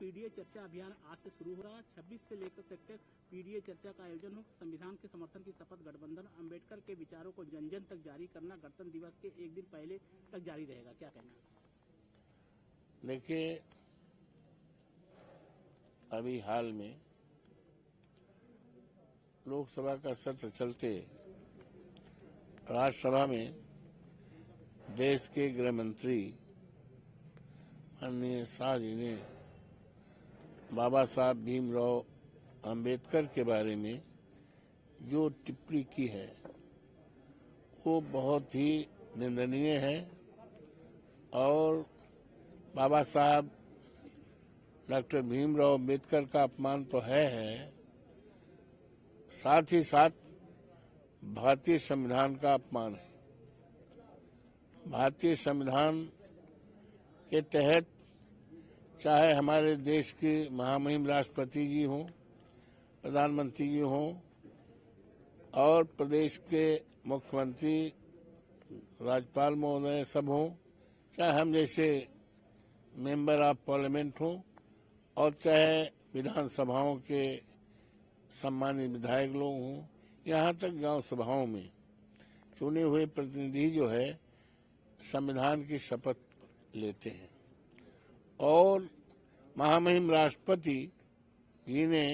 PDA चर्चा अभियान आज से शुरू हो रहा है। 26 से लेकर तक पीडीए चर्चा का आयोजन हो। संविधान के समर्थन की शपथ गठबंधन अंबेडकर के विचारों को जन जन तक जारी करना गणतंत्र दिवस के एक दिन पहले तक जारी रहेगा, क्या कहना है? देखिए, अभी हाल में लोकसभा का सत्र चलते राज्यसभा में देश के गृह मंत्री माननीय शाह जी ने बाबा साहब भीमराव अंबेडकर के बारे में जो टिप्पणी की है वो बहुत ही निंदनीय है। और बाबा साहब डॉक्टर भीमराव अंबेडकर का अपमान तो है, साथ ही साथ भारतीय संविधान का अपमान है। भारतीय संविधान के तहत चाहे हमारे देश के महामहिम राष्ट्रपति जी हों, प्रधानमंत्री जी हों और प्रदेश के मुख्यमंत्री, राज्यपाल महोदय सब हों, चाहे हम जैसे मेंबर ऑफ पार्लियामेंट हों और चाहे विधानसभाओं के सम्मानित विधायक लोग हों, यहाँ तक गांव सभाओं में चुने हुए प्रतिनिधि जो है संविधान की शपथ लेते हैं। और महामहिम राष्ट्रपति जी ने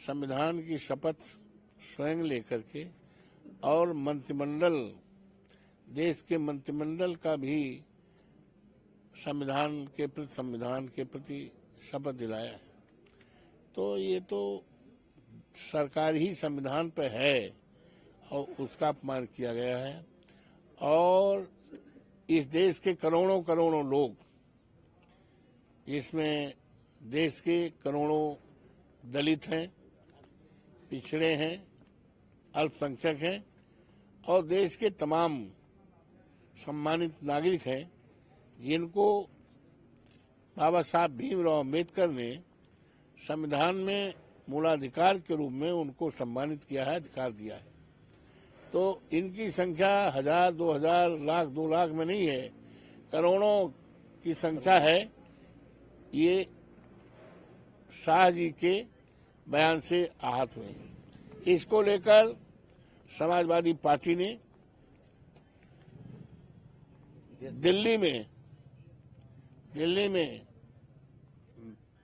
संविधान की शपथ स्वयं लेकर के और मंत्रिमंडल, देश के मंत्रिमंडल का भी संविधान के प्रति शपथ दिलाया है। तो ये तो सरकार ही संविधान पर है और उसका अपमान किया गया है। और इस देश के करोड़ों करोड़ों लोग, जिसमें देश के करोड़ों दलित हैं, पिछड़े हैं, अल्पसंख्यक हैं और देश के तमाम सम्मानित नागरिक हैं, जिनको बाबा साहब भीमराव अंबेडकर ने संविधान में मूलाधिकार के रूप में उनको सम्मानित किया है, अधिकार दिया है। तो इनकी संख्या 1000, 2000, लाख, 2 लाख में नहीं है, करोड़ों की संख्या है। ये शाह जी के बयान से आहत हुए हैं। इसको लेकर समाजवादी पार्टी ने दिल्ली में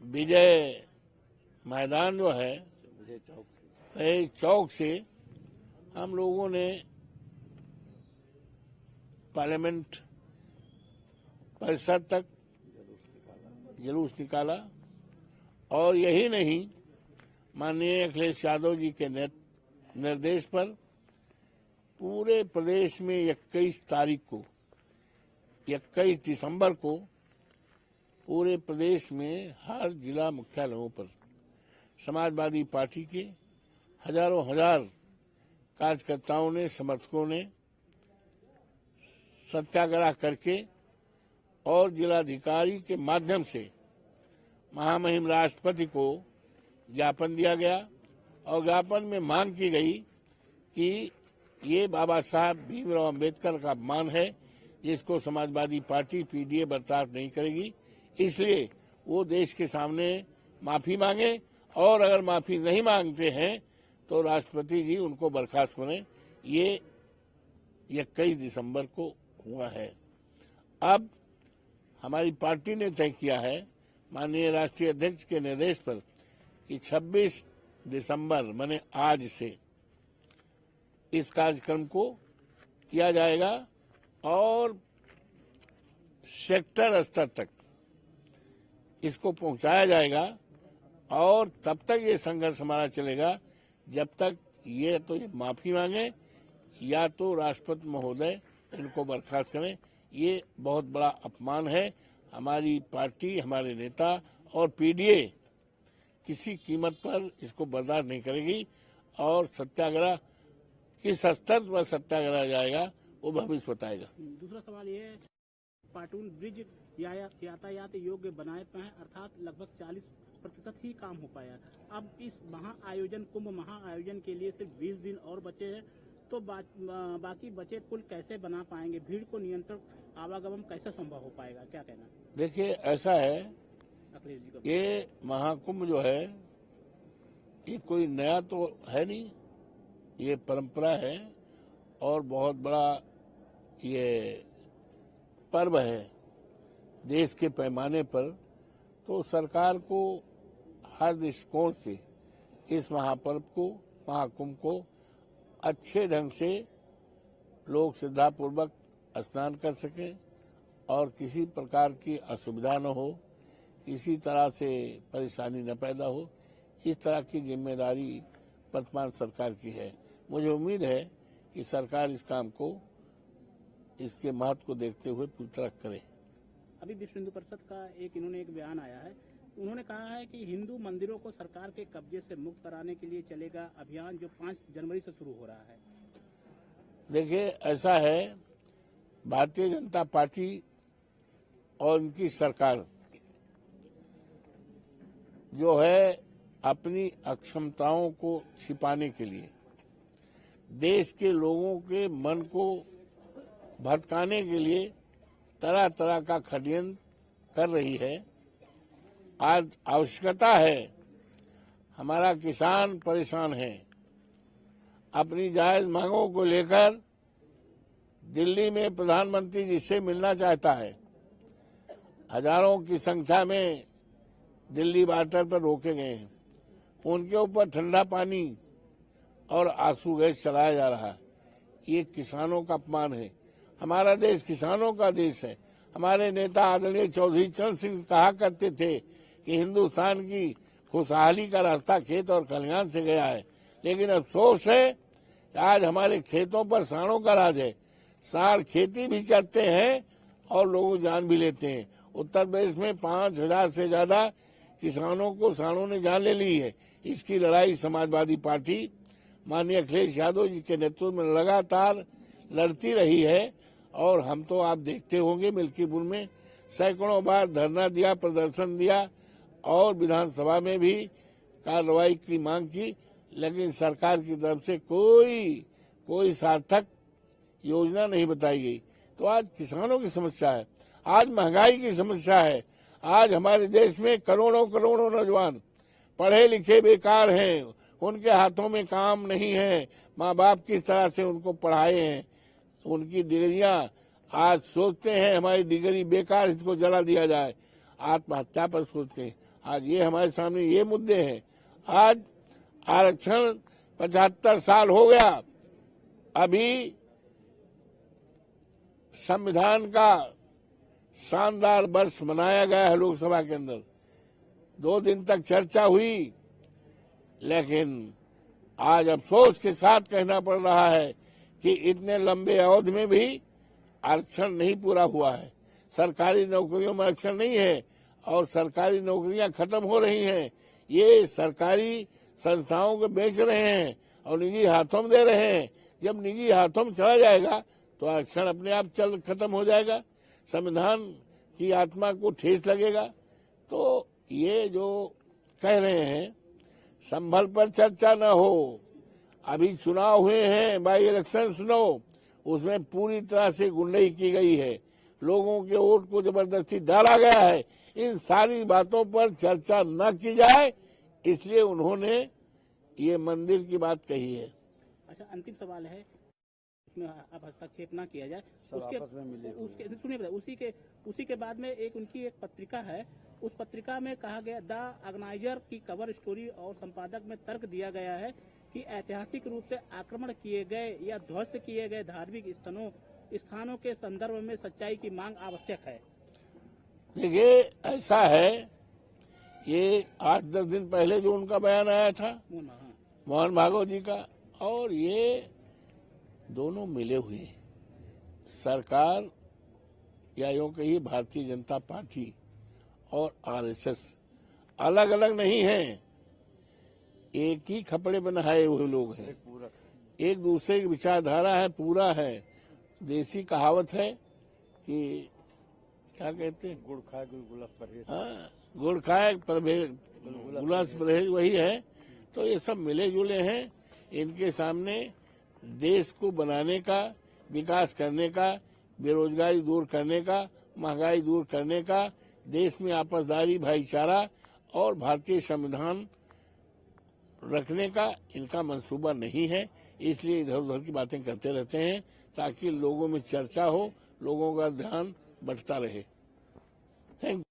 विजय मैदान जो है, विजय चौक से हम लोगों ने पार्लियामेंट परिसर तक जुलूस निकाला। और यही नहीं, माननीय अखिलेश यादव जी के निर्देश पर पूरे प्रदेश में 21 दिसंबर को पूरे प्रदेश में हर जिला मुख्यालयों पर समाजवादी पार्टी के हजारों कार्यकर्ताओं ने, समर्थकों ने सत्याग्रह करके और जिलाधिकारी के माध्यम से महामहिम राष्ट्रपति को ज्ञापन दिया गया। और ज्ञापन में मांग की गई कि ये बाबा साहब भीमराव अंबेडकर का अपमान है, जिसको समाजवादी पार्टी पीडीए बर्दाश्त नहीं करेगी। इसलिए वो देश के सामने माफी मांगे और अगर माफी नहीं मांगते हैं तो राष्ट्रपति जी उनको बर्खास्त करें। ये 21 दिसंबर को हुआ है। अब हमारी पार्टी ने तय किया है माननीय राष्ट्रीय अध्यक्ष के निर्देश पर कि 26 दिसंबर माने आज से इस कार्यक्रम को किया जाएगा और सेक्टर स्तर तक इसको पहुंचाया जाएगा। और तब तक ये संघर्ष हमारा चलेगा जब तक ये माफी मांगे या तो राष्ट्रपति महोदय इनको बर्खास्त करें। ये बहुत बड़ा अपमान है। हमारी पार्टी, हमारे नेता और पीडीए किसी कीमत पर इसको बर्दाश्त नहीं करेगी। और सत्याग्रह किस स्तर पर सत्याग्रह जाएगा वो भविष्य बताएगा। दूसरा सवाल ये है, पाटून ब्रिज यातायात योग्य बनाए पाए, अर्थात लगभग 40% ही काम हो पाया। अब इस कुंभ महाआयोजन के लिए सिर्फ 20 दिन और बचे हैं, तो बाकी बचे पुल कैसे बना पाएंगे? भीड़ को नियंत्रण, आवागमन कैसे संभव हो पाएगा, क्या कहना? देखिए, ऐसा है अखिलेश जी का? ये महाकुंभ जो है ये कोई नया तो है नहीं, ये परंपरा है और बहुत बड़ा ये पर्व है देश के पैमाने पर। तो सरकार को हर दृष्टिकोण से इस महापर्व को, महाकुंभ को अच्छे ढंग से लोग श्रद्धापूर्वक स्नान कर सकें और किसी प्रकार की असुविधा न हो, किसी तरह से परेशानी न पैदा हो, इस तरह की जिम्मेदारी वर्तमान सरकार की है। मुझे उम्मीद है कि सरकार इस काम को, इसके महत्व को देखते हुए पूरी तरह करे। अभी विश्व हिंदू परिषद का इन्होंने एक बयान आया है, उन्होंने कहा है कि हिंदू मंदिरों को सरकार के कब्जे से मुक्त कराने के लिए चलेगा अभियान जो 5 जनवरी से शुरू हो रहा है। देखिए, ऐसा है, भारतीय जनता पार्टी और उनकी सरकार जो है अपनी अक्षमताओं को छिपाने के लिए, देश के लोगों के मन को भटकाने के लिए तरह तरह का षड्यंत्र कर रही है। आज आवश्यकता है, हमारा किसान परेशान है, अपनी जायज मांगों को लेकर दिल्ली में प्रधानमंत्री जी से मिलना चाहता है। हजारों की संख्या में दिल्ली बॉर्डर पर रोके गए हैं, उनके ऊपर ठंडा पानी और आंसू गैस चलाया जा रहा है। ये किसानों का अपमान है। हमारा देश किसानों का देश है। हमारे नेता आदरणीय चौधरी चरण सिंह कहा करते थे कि हिंदुस्तान की खुशहाली का रास्ता खेत और खलिहान से गया है, लेकिन अफसोस है कि आज हमारे खेतों पर सांडों का राज है। सांड खेती भी करते हैं और लोगों की जान भी लेते हैं। उत्तर प्रदेश में 5000 से ज्यादा किसानों को सांडों ने जान ले ली है। इसकी लड़ाई समाजवादी पार्टी माननीय अखिलेश यादव जी के नेतृत्व में लगातार लड़ती रही है और हम तो आप देखते होंगे मिल्कीपुर में सैकड़ों बार धरना दिया, प्रदर्शन दिया और विधानसभा में भी कार्रवाई की मांग की, लेकिन सरकार की तरफ से कोई सार्थक योजना नहीं बताई गई। तो आज किसानों की समस्या है, आज महंगाई की समस्या है, आज हमारे देश में करोड़ों करोड़ों नौजवान पढ़े लिखे बेकार हैं, उनके हाथों में काम नहीं है। माँ बाप किस तरह से उनको पढ़ाए हैं, उनकी डिग्रियां आज सोचते हैं हमारी डिग्री बेकार, इसको जला दिया जाए, आत्महत्या पर सोचते हैं। आज ये हमारे सामने ये मुद्दे हैं। आज आरक्षण 75 साल हो गया, अभी संविधान का शानदार वर्ष मनाया गया है लोकसभा के अंदर, 2 दिन तक चर्चा हुई, लेकिन आज अफसोस के साथ कहना पड़ रहा है कि इतने लंबे अवधि में भी आरक्षण नहीं पूरा हुआ है। सरकारी नौकरियों में आरक्षण नहीं है और सरकारी नौकरियां खत्म हो रही हैं। ये सरकारी संस्थाओं को बेच रहे हैं और निजी हाथों में दे रहे हैं। जब निजी हाथों में चला जाएगा तो आरक्षण अपने आप खत्म हो जाएगा, संविधान की आत्मा को ठेस लगेगा। तो ये जो कह रहे हैं संभल पर चर्चा न हो, अभी चुनाव हुए हैं, बाई इलेक्शन सुनो, उसमें पूरी तरह से गुंडई की गई है, लोगों के वोट को जबरदस्ती डाला गया है। इन सारी बातों पर चर्चा न की जाए, इसलिए उन्होंने ये मंदिर की बात कही है। अच्छा, अंतिम सवाल है, उसमें अब हस्तक्षेप न किया जाए। उसी के बाद में उनकी एक पत्रिका है, उस पत्रिका में कहा गया, द ऑर्गेनाइजर की कवर स्टोरी और संपादक में तर्क दिया गया है कि ऐतिहासिक रूप से आक्रमण किए गए या ध्वस्त किए गए धार्मिक स्थानों के संदर्भ में सच्चाई की मांग आवश्यक है। देखिए, ऐसा है, ये 8-10 दिन पहले जो उनका बयान आया था मोहन भागवत जी का, और ये दोनों मिले हुए, सरकार या यूं कहिए भारतीय जनता पार्टी और आरएसएस अलग अलग नहीं हैं, एक ही खपड़े में नहाए हुए लोग हैं, एक दूसरे की विचारधारा है, पूरा है। देसी कहावत है कि क्या कहते हैं, गुड़ खाए गुलास परहेज। हाँ, गुड़ खाए गुलास परहेज, वही है। तो ये सब मिले जुले हैं। इनके सामने देश को बनाने का, विकास करने का, बेरोजगारी दूर करने का, महंगाई दूर करने का देश में आपसदारी, भाईचारा और भारतीय संविधान रखने का इनका मंसूबा नहीं है। इसलिए इधर उधर की बातें करते रहते हैं ताकि लोगों में चर्चा हो, लोगों का ध्यान बंटता रहे। थैंक